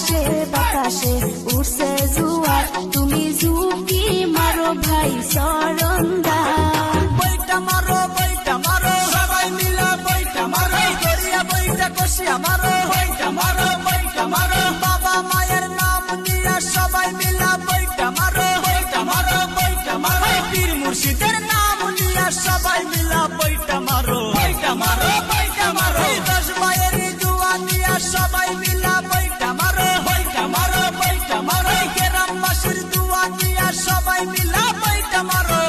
আকাশে বাতাসে উঠছে জুয়ার, তুমি ঝুঁকি মারো ভাই সরন্দা। বইটা মারো সবাই মিলা বইটা মারো, দরিয়া বইটা কষিয়া মারো, বইটা মারো বাবা মায়ের নাম নিয়া সবাই মিলা বইটা মারো, পীর মুর্শিদের নাম নিয়া সবাই মিলা বইটা মারো, 10 মায়ের দুয়া নিয়া সবাই মিলা বইটা মারো, গ্রামবাসীর দুয়া নিয়া সবাই মিলা বইটা মারো,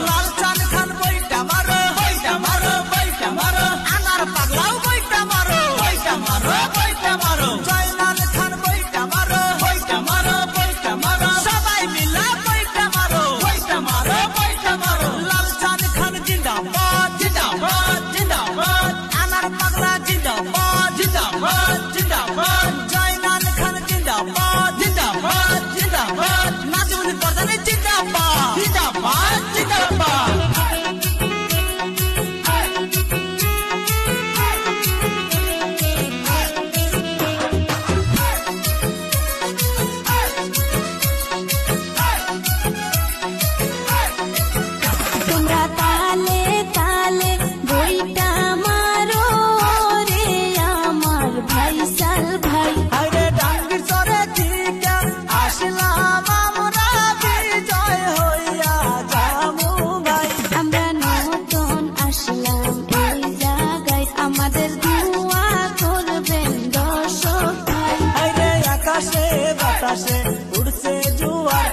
লাল চান খান বইটা মারো, আনার পাগলাও বইটা মারো, জয়নাল খান বইটা মারো, সবাই মিলা বইটা মারো, লাল চান খান জিন্দাবাদ, আনার পাগলা জিন্দাবাদ, জয়নাল খান জিন্দাবাদ, নাজিমুদ্দিন প্রধান জিন্দাবাদ। তোমরা তালে তালে বইটা মারো রে আমার ভাই সাল ভাই। আরে ডাঙ্গির চরে দিকে আসলাম আমরা, বিজয় হইয়া যামু ভাই। আমরা নতুন আসলাম এই জায়গায়, আমাদের দোয়া করবেন দর্শক ভাই। আরে আকাশে বাতাসে উড়ছে জুয়ার,